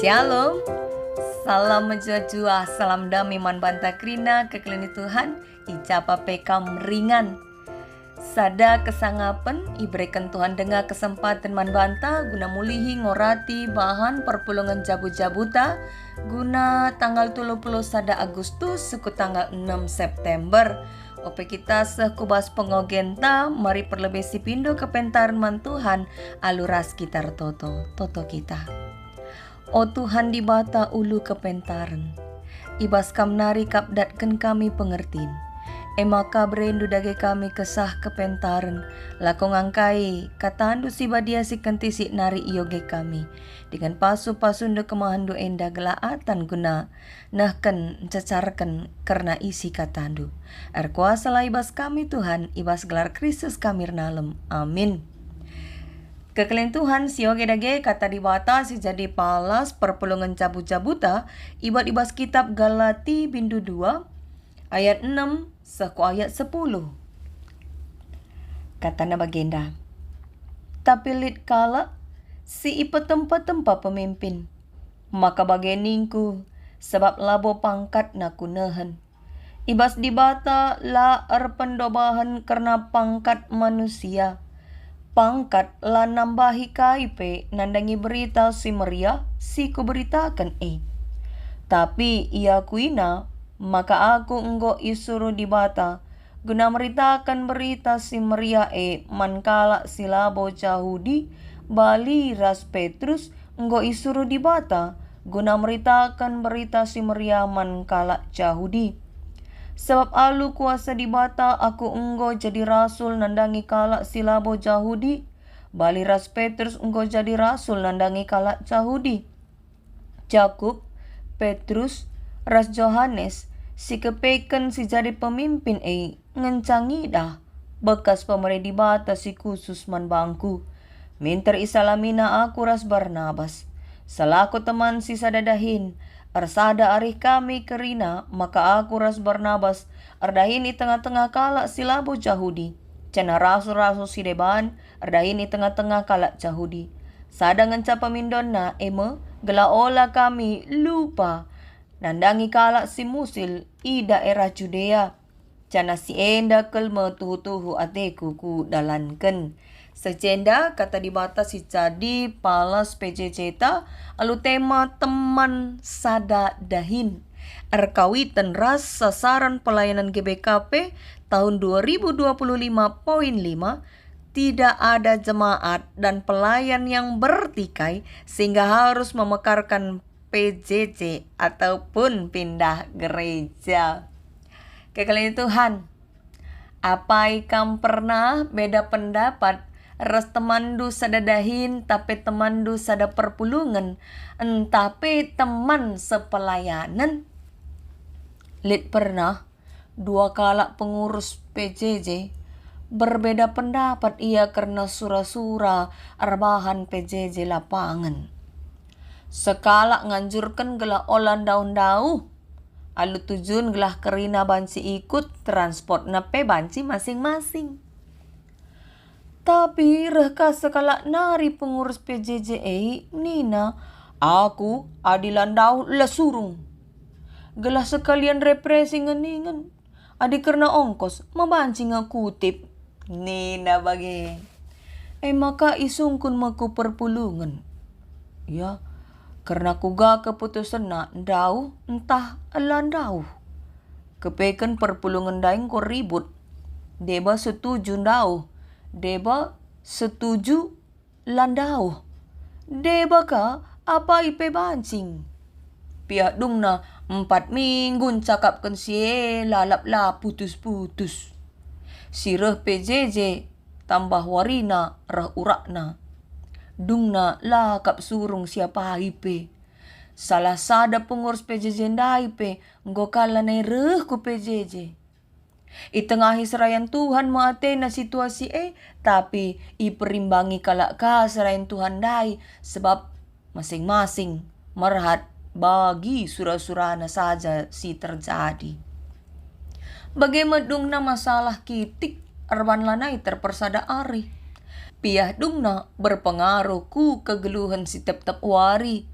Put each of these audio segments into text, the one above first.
Shalom, salam menjua-jua, salam damai man banta krina kekelini Tuhan, icapa pekam ringan. Sada kesangapen, iberikan Tuhan dengar kesempatan man banta, guna mulihi ngorati bahan perpulungan jabu-jabuta, guna tanggal 30 sada Agustus, suku tanggal 6 September. Ope kita sekubas pengogenta, mari perlebih si pindo kepentaran man Tuhan, aluras kitar toto kita. O Tuhan di bata ulu kepentaran, ibas kam nari kapdatkan kami pengertin. Emaka berendu dage kami kesah kepentaran, lakong angkai katandu si badia si kentisi nari iyoge kami. Dengan pasu-pasundu kemahandu enda gelaatan guna, nahkan cecarkan karena isi katandu. Kuasa lah ibas kami Tuhan, ibas gelar Kristus kami nalem. Amin. Kekelen Tuhan sioge dage kata dibata si jadi palas perpulungan cabut-cabuta ibat ibas kitab Galati bindu 2 ayat 6 seku ayat 10. Katana bagenda. Tapi lit kala si ipa tempat-tempat pemimpin maka bageningku sebab labo pangkat na kunahan. Ibas dibata la pendobahan karena pangkat manusia. Pangkat la nambahi kaipe nandangi berita si Maria si kuberitakan Tapi ia kuina maka aku enggo isuru dibata guna meritakan berita si Maria mankala silabo Yahudi bali ras Petrus enggo isuru dibata guna meritakan berita si Maria mankala Yahudi. Sebab alu kuasa dibata aku enggo jadi rasul nandangi kalak silabo Yahudi. Bali ras Petrus enggo jadi rasul nandangi kalak Yahudi. Jakub, Petrus, ras Yohanes si kepeken si jadi pemimpin ngencangi dah. Bekas pemerintah dibata si khusus man bangku. Minter isalamina aku ras Barnabas. Selaku teman si sadadahin. Arsada arih kami kerina, maka aku ras Barnabas, ardahini tengah-tengah kalak silabo Yahudi. Cana rasul-rasul si deban, ardahini tengah-tengah kalak Yahudi. Sada ngenca pemindonna, gela ola kami lupa. Nandangi kalak si musil, i daerah Judea. Cana si enda kelme tuhu-tuhu ateku ku dalanken. Secenda kata dibata si jadi palas PJJ ta alu tema teman sada dahin. Erkawitan ras sasaran pelayanan GBKP tahun 2025.5 tidak ada jemaat dan pelayan yang bertikai sehingga harus memekarkan PJJ ataupun pindah gereja. Kekalian Tuhan, apa ikam pernah beda pendapat ras temandu sadadahin tapi temandu sada perpulungan tapi teman sepelayanan. Lit pernah dua kalak pengurus PJJ berbeda pendapat ia karena sura-sura arbahan PJJ lapangan. Sekala nganjurkan gelah olan daun-dauh alu tujuan gelah kerina banci ikut transport nape banci masing-masing. Tapi rehka sekala nari pengurus PJJ Nina, aku adilan daun lesurung. Gelah sekalian represi ngeningan. Adi karena ongkos membanci ngakutip. Nina bagi. Maka isungkun maku perpulungan. Ya, karena kuga keputusan na dau entah elan dau. Kepekan perpulungan daing ko ribut. Deba setuju dau. Deba setuju landau. Deba ka apa ipe bancing. Pihak dung na 4 minggu cakapkan si lalap la putus-putus. Si reh PJJ tambah warina reh urakna. Dung na la kap surung siapa ipe. Salah sada pengurus PJJ ndaipe ngokala na reh ku PJJ. Itengahi serayan Tuhan maate na situasi tapi iperimbangi kalak ka serayan Tuhan dai sebab masing-masing merhat bagi surah-surana saja si terjadi. Bagaimana masalah kitik arban lanai terpersada ari. Piah dungna berpengaruh ku kegeluhan si tep-tep wari.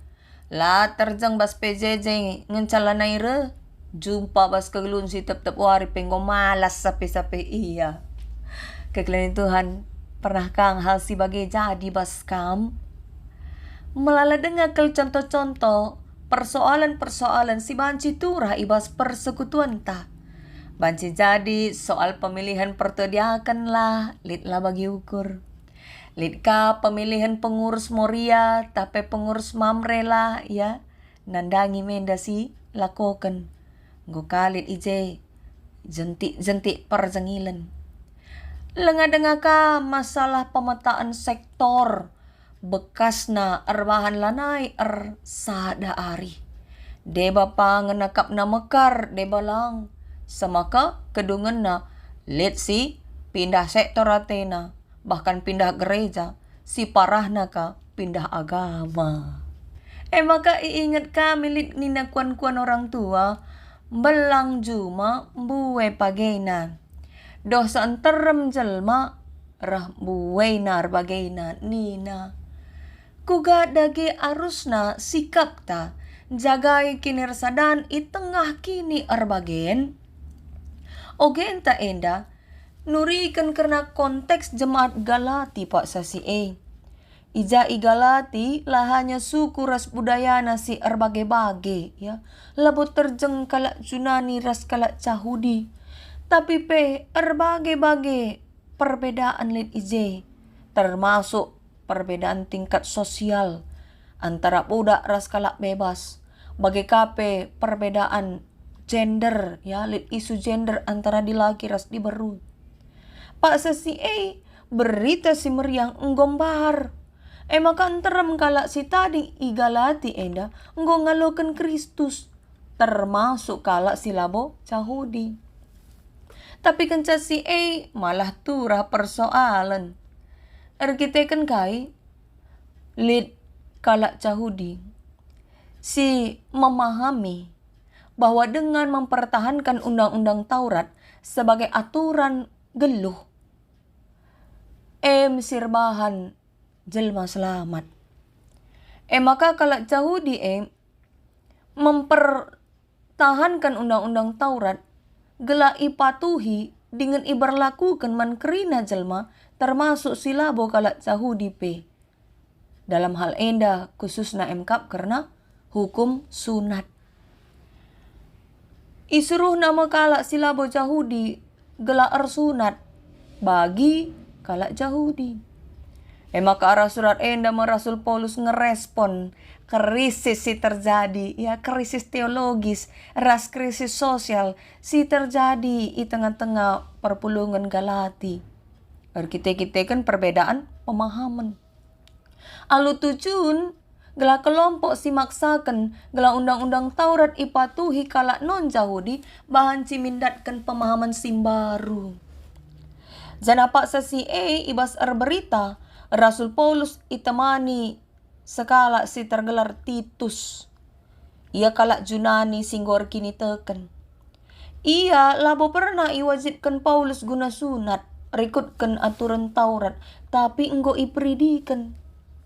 La terjang bas PJJ ngencalanay re. Jumpa bas kegelun si tep-tep wari penggo malas sape-sape iya. Kekelian Tuhan, pernah kang hal si bagai jadi bas kam? Melala dengar contoh-contoh persoalan-persoalan si banci turah ibas persekutuan ta. Banci jadi soal pemilihan pertediakan lah, litlah bagi ukur. Litka pemilihan pengurus Moria, tapi pengurus Mamre lah ya. Nandangi menda si lakokan. Gokalit ije, jentik perjengilan. Lenga-denga ka masalah pemetaan sektor bekas na erbahan lanai sada ari. Deba pa ngenakap na mekar deba lang. Semaka kedungan na let si pindah sektor atena. Bahkan pindah gereja, si parahna ka pindah agama. Maka iingat kami nina kuan-kuan orang tua, belang juma buwe pagena. Dosa anterem jelma, rah buwe nar bagena nina. Kuga dagi arusna sikap ta, jagai kinirsadan itengah kini arbagen. Ogen ta enda, nurikan karena konteks jemaat Galati Pak Sasi Ija Galati lahanya suku ras budaya nasi erbage-bage ya. Labut terjeng kalak Junani ras kalak Yahudi. Tapi erbage-bage perbedaan lid ije. Termasuk perbedaan tingkat sosial antara budak ras kalak bebas. Bagi kape perbedaan gender ya, lid isu gender antara di laki ras di beru. Pak Sesi berita si meriang enggombar. Maka anterem kalak si tadi Galati enda enggo ngalokan Kristus. Termasuk kalak si labo Yahudi. Tapi kenca si malah turah persoalan. Erkitekan kai lid kalak Yahudi. Si memahami bahwa dengan mempertahankan undang-undang Taurat sebagai aturan geluh sirbahan jelma selamat. Maka kalau Yahudi mempertahankan undang-undang Taurat gela ipatuhi dengan iberlakukan man kerina jelma termasuk silabo kalau Yahudi dalam hal enda khususna MKAP karena hukum sunat. Isuruh nama kalak silabo Yahudi gela sunat bagi kalak Yahudi. Maka arah surat enda Rasul Paulus ngerespon krisis si terjadi ya, krisis teologis, ras krisis sosial si terjadi di tengah-tengah perpulungan Galati. Kita kan perbedaan pemahaman. Alu tujuan gela kelompok si maksakan gela undang-undang Taurat ipatuhi kalak non Yahudi bahan cimindatkan pemahaman simbaru. Janapak sesi ibas berita Rasul Paulus itemani sekala si tergelar Titus. Ia kalak Junani singgor kini teken. Ia labo pernah iwajibkan Paulus guna sunat, rikutkan aturan Taurat, tapi enggo ipridikan.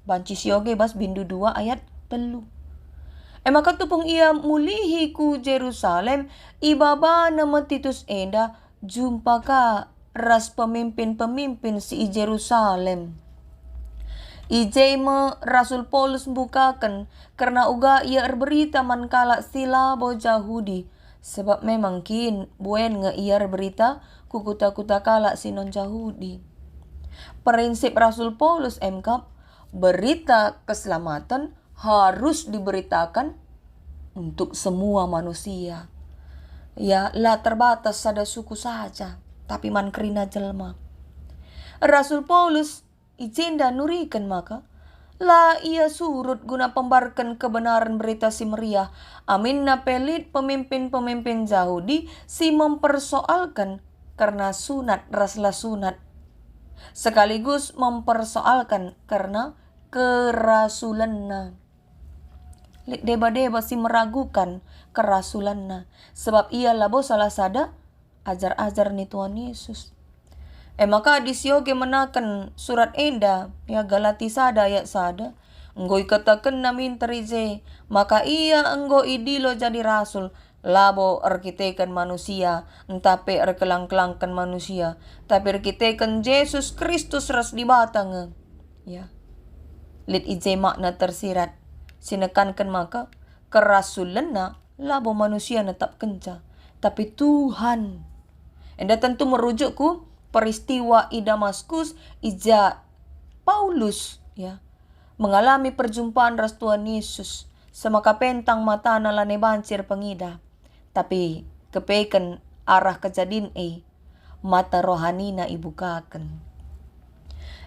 Banci sioge bas bindu 2 ayat 3. Maka tupung ia mulihi ku Jerusalem, ibaba nama Titus enda jumpa ka ras pemimpin-pemimpin si Jerusalem. Ijeme Rasul Paulus bukakan karena uga ia berita mankala silabo Yahudi. Sebab memang kin buen nge ia berita kukuta-kuta kala si non Yahudi. Prinsip Rasul Paulus MKAP, berita keselamatan harus diberitakan untuk semua manusia. Ya, lah terbatas pada suku saja, tapi man kerina jelma. Rasul Paulus ijenda nurikan maka lah ia surut guna pembarkan kebenaran berita si meriah. Amin na pelit pemimpin-pemimpin Yahudi si mempersoalkan karena sunat raslah sunat. Sekaligus mempersoalkan karena kerasulanna. Deba-deba si meragukan kerasulanna. Sebab ia labo salah sada ajar-ajar ni Tuhan Yesus. Maka disioge menakan surat enda ya Galati sada ayat sada Nggo ikataken namin terije, maka ia enggo idilo jadi rasul. Labo arkitekan manusia, entape erkelang-kelangkan manusia, tapi arkitekan Yesus Kristus ras di batang. Ya. Lit ije makna tersirat. Sinekankan maka kerasulan na labo manusia netap kenca, tapi Tuhan. Enda tentu merujuk ku peristiwa i Damaskus ija Paulus ya mengalami perjumpaan ras Tuhan Yesus sama kapentang mata na lane bancir pengida, tapi kepeken arah kejadian mata rohani na ibukakan.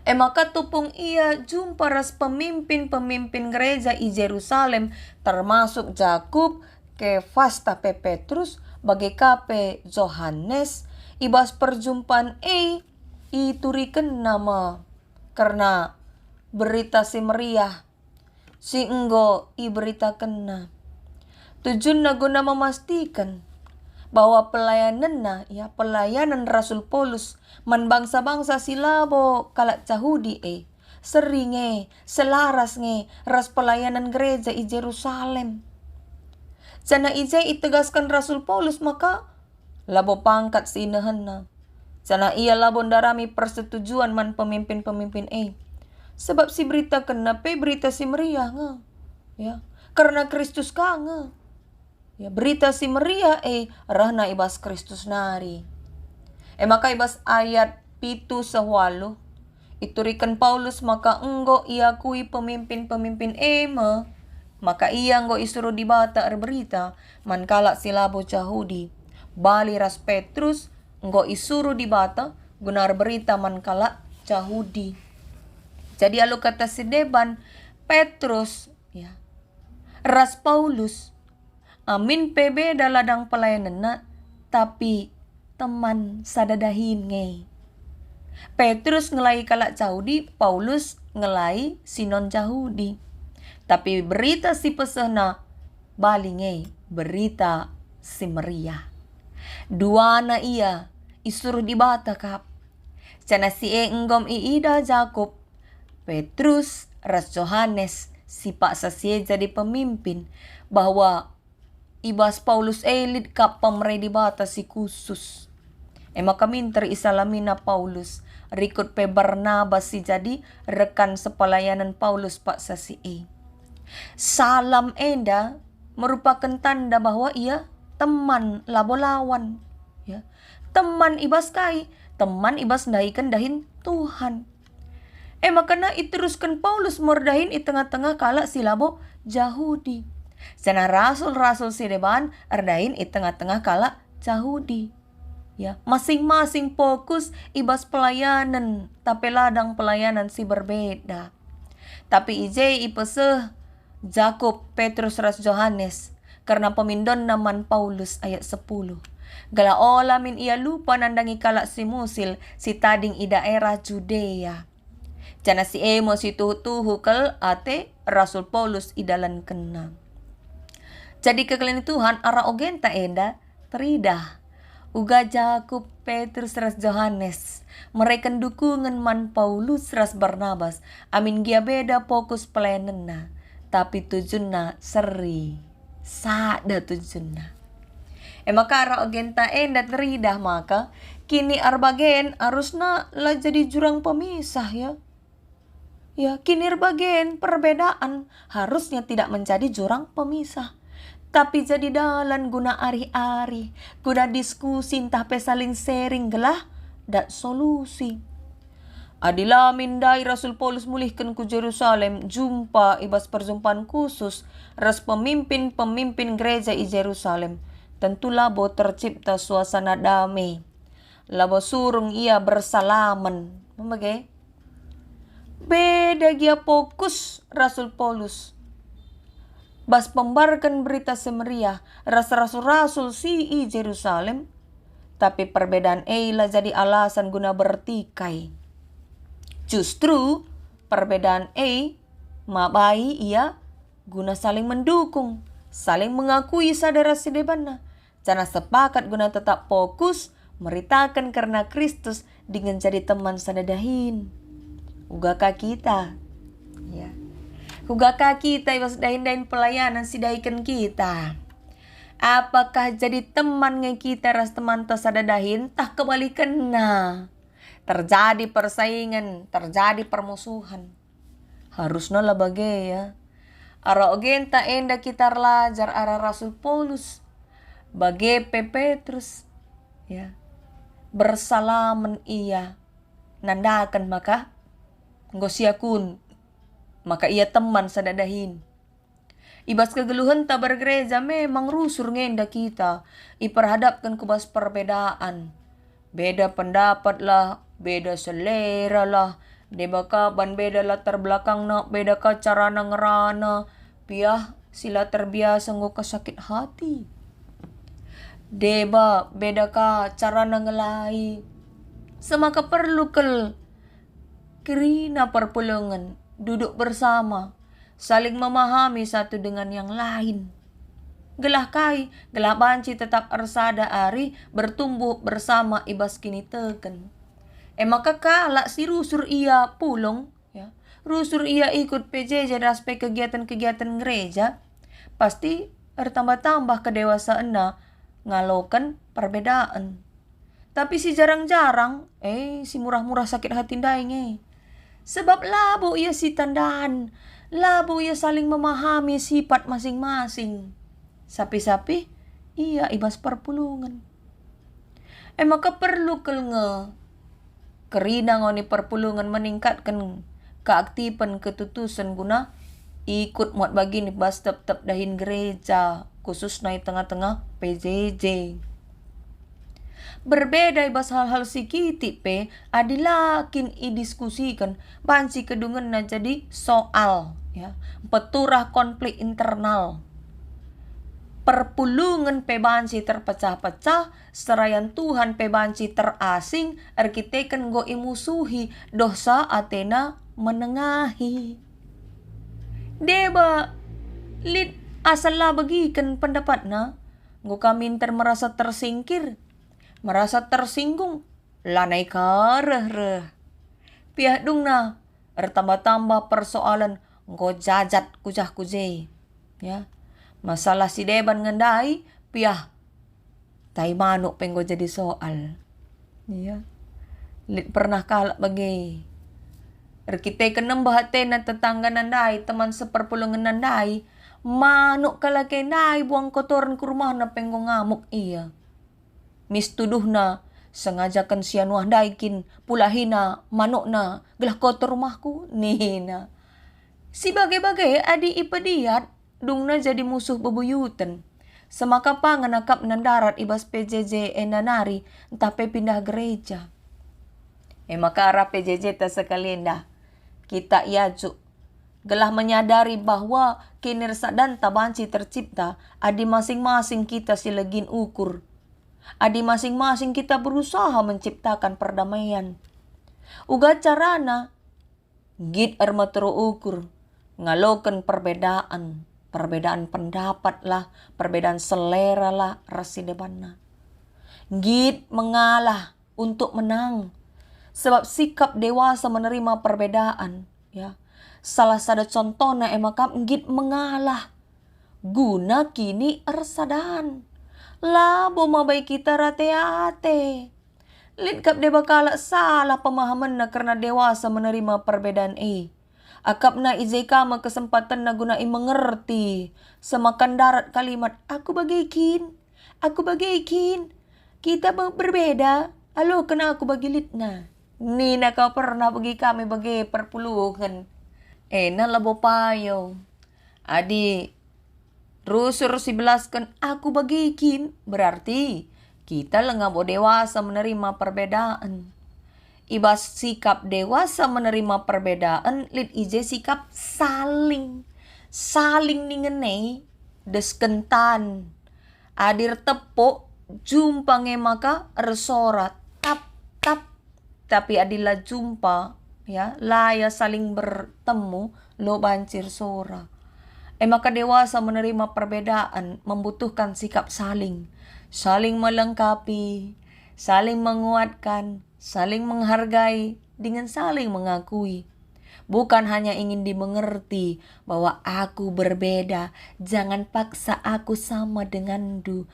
Maka tupung ia jumpa ras pemimpin-pemimpin gereja i Yerusalem, termasuk Jakub, Kefas tape Petrus, bagi kape Yohanes, ibas perjumpaan ituriken nama karena berita si meriah si enggo iberitaken na. Tujuan na guna memastikan bahwa pelayanan Rasul Paulus man bangsa-bangsa silabo kalak Yahudi sering selaras ras pelayanan gereja i Yerusalem. Sana ije itegaskan Rasul Paulus maka labo pangkat si inahan na. Sana ia labo darami persetujuan man pemimpin-pemimpin sebab si berita kena berita si meriah nga. Ya, karena Kristus ka nga. Ya, berita si meriah rahna ibas Kristus nari. Maka ibas ayat 7:8 iturikan Paulus maka enggo iakui pemimpin-pemimpin maka ia enggo isuruh dibata berita mankala silabo Yahudi. Bali ras Petrus enggo isuruh dibata gunar berita mankala Yahudi. Jadi alu kata si deban Petrus ya ras Paulus amin PB daladang pelayanan na, tapi teman sadadahin Petrus ngelai kalak Yahudi, Paulus ngelai sinon Yahudi. Tapi berita si pesena bali berita si meriah. Dua na ia isuruh dibata kap. Cana si enggom iida Jakub, Petrus ras Yohanes si paksa si jadi pemimpin bahwa ibas Paulus elit kap pamre dibata si khusus. Maka minter isalami na Paulus rikut pe Barnabas si jadi rekan sepelayanan Paulus paksa si Salam enda merupakan tanda bahwa ia teman labolawan ya. Teman ibas teman ibas ndaikan dahin Tuhan. Maka na iteruskan Paulus mordahin i tengah-tengah kala silabo Yahudi. Sana rasul-rasul si deban erdain i tengah-tengah kala Yahudi. Ya, masing-masing fokus ibas pelayanan, tapi ladang pelayanan si berbeda. Tapi ije ipeseh Jakub, Petrus ras Yohanes karena pemindon naman Paulus ayat 10. Gala olamin ia lupa nandangi kala si musil si tading i daerah Judea. Jana si emo si tuhu kel ate Rasul Paulus idalan kena. Jadi kekalian Tuhan ara ogenta enda teridah. Uga Jakub, Petrus ras Yohanes mereka dukungan man Paulus ras Barnabas. Amin gia beda fokus pelayanan tapi tujuanna seri. Sada tujuanna. Maka ara ogenta enda teridah maka kini arbagen harusna lah jadi jurang pemisah ya. Ya, kini arbagen perbedaan harusnya tidak menjadi jurang pemisah. Tapi jadi dalan guna ari-ari, guna diskusi tapi saling sharing gelah dak solusi. Adila mindai Rasul Paulus mulihkan ku Jerusalem, jumpa ibas perjumpaan khusus ras pemimpin-pemimpin gereja i Jerusalem. Tentu labo tercipta suasana damai. Labo surung ia bersalaman. Membagai? Beda gia fokus Rasul Paulus. Bas pembarkan berita semeriah rasul-rasul si i Jerusalem, tapi perbedaan lah jadi alasan guna bertikai. Justru perbedaan mabai ia guna saling mendukung, saling mengakui saudara sedebanna. Jana sepakat guna tetap fokus meritakan karena Kristus dengan jadi teman sadadahin. Ugakah kita? Ya. Hugaka kita ibas dahin-dahin pelayanan si daikan kita. Apakah jadi teman nge kita ras teman tasadadahin tah kebalikan na. Terjadi persaingan, terjadi permusuhan. Harusnya lah bagai ya. Ara ogen ta enda kita lajar ara Rasul Paulus. Bagai Petrus ya. Bersalaman ia. Nandakan maka ngosiakun. Maka ia teman sadadahin. Ibas kegeluhan tak bergereja memang rusur ngenda kita. Iperhadapkan kubas perbedaan. Beda pendapat lah, beda selera lah. Debaka ban beda latar belakang na, beda ka cara na ngerana. Piah sila terbiasa ngo sakit hati. Deba beda ka cara na ngelai. Semaka perlu kerina perpulungan. Duduk bersama, saling memahami satu dengan yang lain. Gelah kai, gelah banci tetap arsada ari bertumbuh bersama ibas kini teken. Maka kalak si rusur ia pulong, ya. Rusur ia ikut PJJ daspe kegiatan-kegiatan gereja, pasti bertambah-tambah kedewasaan na ngalokan perbedaan. Tapi si jarang-jarang, si murah-murah sakit hati daing Sebab labo ia si tandaan, labo ia saling memahami sifat masing-masing. Sapi-sapi, ia ibas perpulungan. Maka perlu kerina ngoni perpulungan meningkatkan keaktifan ketutusan guna ikut muat bagi ni bas tep-tep dahin gereja, khusus naik tengah-tengah PJJ. Berbeda ibas hal-hal sikiti pe adilakin idiskusikan bansi kedungan na jadi soal ya peturah konflik internal perpulungan pe bansi terpecah-pecah serayan Tuhan pe bansi terasing arkiteken go imusuhi dosa Athena menengahi deba lid asal lah bagikan pendapatna go kami merasa tersingkir merasa tersinggung, lanai kareh. Pihak dung na, tambah-tambah persoalan ngko jajat kujah kuje. Ya, masalah si deban ngendai, pihak tai manuk penggo jadi soal. Ya, lit pernah kalak bagi. Kita kenem bahatena tetangga nandai, teman seperpulungan nandai, manuk kalake nai buang kotoran ke rumah na penggo ngamuk iya. Mistuduhna sengajakan sianuah daikin pulahina manukna gelah kotor rumahku nina. Si bagai-bagai adi ipediat dungna jadi musuh bebuyutan. Semaka pangan akap nandarat ibas PJJ enanari entah pindah gereja. Maka arah PJJ tak sekalian dah. Kita iajuk gelah menyadari bahwa kinersa dan tabanci tercipta adi masing-masing kita silegin ukur. Adi masing-masing kita berusaha menciptakan perdamaian. Uga carana git armatero ukur ngalokan perbedaan pendapat lah, perbedaan selera lah rasi debanna. Git mengalah untuk menang. Sebab sikap dewasa menerima perbedaan, ya. Salah satu contohnya emakam git mengalah. Guna kini ersadan. Labo mabai kita rate-ate. Litkap de bakala salah pemahaman na karena dewasa menerima perbedaan Akap na ijay kama kesempatan na gunai mengerti. Semakan darat kalimat, aku bagikin. Kita berbeda. Alo kena aku bagilit na. Nina kau pernah bagi kami bagi perpuluhan. Na labo payo. Adi, rusur si belaskan aku bagikin, berarti kita lengabo dewasa menerima perbedaan. Ibas sikap dewasa menerima perbedaan, lid ije sikap saling ningenei deskentan. Adir tepuk jumpa ngemaka resorat tap tapi adila jumpa ya laya saling bertemu lo bancir sora. Maka dewasa menerima perbedaan membutuhkan sikap saling melengkapi, saling menguatkan, saling menghargai, dengan saling mengakui. Bukan hanya ingin dimengerti bahwa aku berbeda. Jangan paksa aku sama denganmu.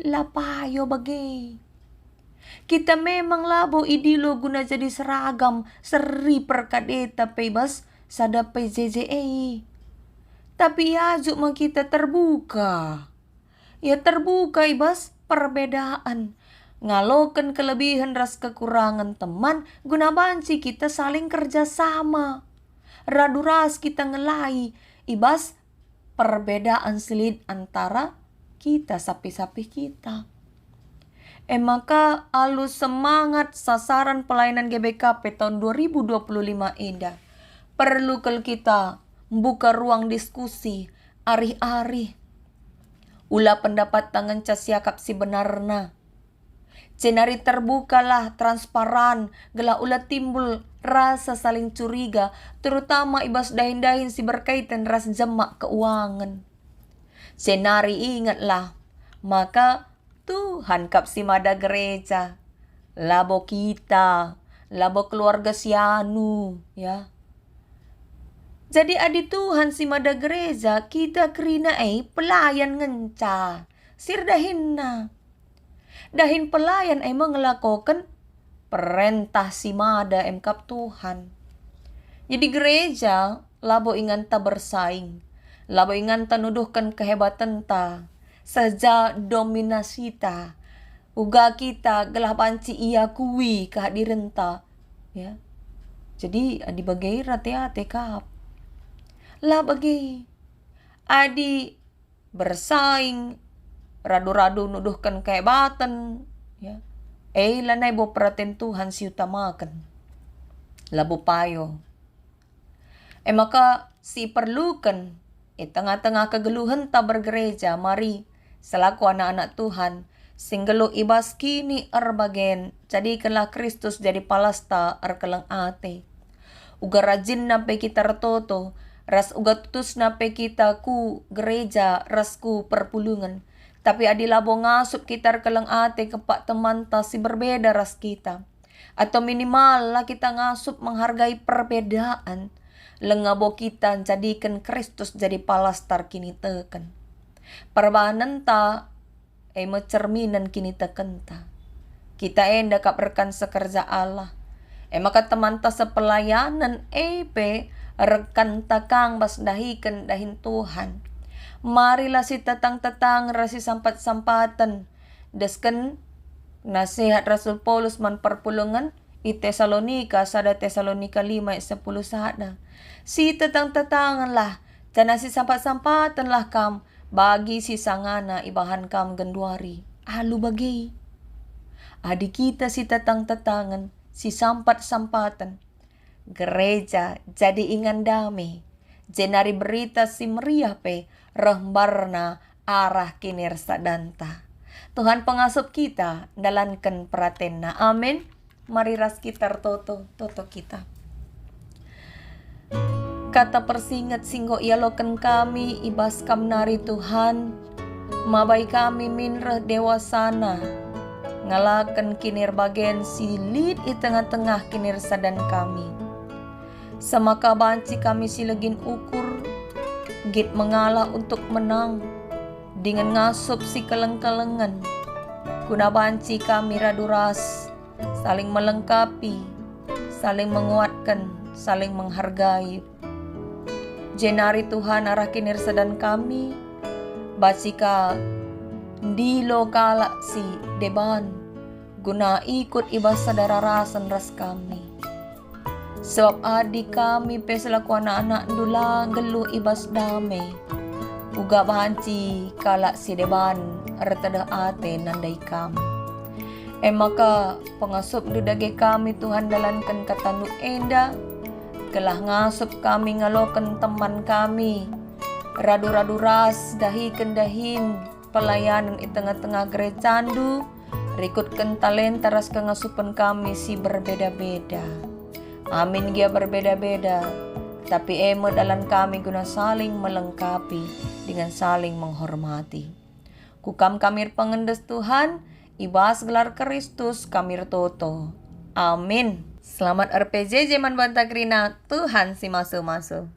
Lapayo bagi. Kita memang labo idilo guna jadi seragam. Seri perkadeta pebas sadapai JJA. Tapi ajuk mah kita terbuka. Ya terbuka ibas perbedaan. Ngalokan kelebihan ras kekurangan teman, guna banci kita saling kerjasama. Radu ras kita ngelai, ibas perbedaan selid antara kita sapi-sapi kita. Maka alus semangat sasaran pelayanan GBKP tahun 2025 indah. Perlu kalau kita membuka ruang diskusi, ari-ari. Ulah pendapat tangan casiakap si benarna. Cenari terbukalah, transparan, gela ulah timbul rasa saling curiga, terutama ibas dahin-dahin si berkaitan ras jemak keuangan. Cenari ingatlah, maka Tuhan kap si mada gereja, labo kita, labo keluarga sianu, ya. Jadi adi Tuhan si mada gereja, kita kerina pelayan ngenca, sirdahinna. Dahin pelayan mengelakokan perintah si mada kap Tuhan. Jadi gereja labo ingan ta bersaing, labo ingan ta nuduhkan kehebatan ta, saja dominasi ta, uga kita gelah panci ia kui kehadiran ta, ya. Jadi adi bagai rati-hati kap, lah bagai adi bersaing, radu-radu nuduhkan kehebatan, ya. Lanai bo perhatian Tuhan si utamakan. Labo payo. Maka si perlukan, tengah-tengah kegeluhan ta bergereja, mari selaku anak-anak Tuhan, singgelo ibas kini erbagen, jadikanlah Kristus jadi palasta erkelang ate. Uga rajin nape kita retoto, ras uga tutus nape kita ku gereja, ras ku perpulungan. Tapi adilabo ngasup kita kelang ate kepak teman ta si berbeda ras kita. Atau minimal lah kita ngasup menghargai perbedaan. Lengabo kita jadikan Kristus jadi palastar kini teken. Perbahanan ta mencerminan kini teken ta. Kita enda kap rekan sekerja Allah. Maka teman ta sepelayanan rekan takang bas dahikan dahin Tuhan. Marilah si tatang-tatang rasi sampat-sampatan. Desken nasihat Rasul Paulus man perpulungan i Tesalonika sada Tesalonika 5:10 sada. Si tatang-tatangan lah, jana si sampat-sampatan lah kam, bagi si sangana ibahan kam genduari. Alu bagi. Adi kita si tatang-tatangan, si sampat-sampatan. Gereja jadi ingan damai. Jenari berita si meriah rehbarna arah kinir sadanta. Tuhan pengasup kita dalankan pratenna. Amin. Mari ras kita toto kita. Kata persingat singgo ialokan kami ibas kamnari Tuhan. Mabay kami minreh dewasana. Ngalakan kinir bagen silit i tengah-tengah kinir sadan kami. Semaka banci kami silegin ukur, git mengalah untuk menang, dengan ngasup si keleng-kelengan. Kuna banci kami raduras, saling melengkapi, saling menguatkan, saling menghargai. Jenari Tuhan arah kinir sedan kami, bacika di lokala si deban, guna ikut ibas sadara rasan ras kami. Sebab adik kami selaku anak-anak dula geluh ibas damai. Uga banci kalak si deban retada ate nandai kami. Maka pengasup dudage kami Tuhan dalankan katanu enda. Kelah ngasup kami ngalokan teman kami. Radu-radu ras dahikan dahin pelayanan di tengah-tengah gerecandu. Rikutkan talenta ras kengasupan kami si berbeda-beda. Amin dia berbeda-beda, tapi dalam kami guna saling melengkapi dengan saling menghormati. Kukam kamir pengendes Tuhan, ibas gelar Kristus kamir toto. Amin. Selamat RPG zaman Bantakrina, Tuhan si maso-maso.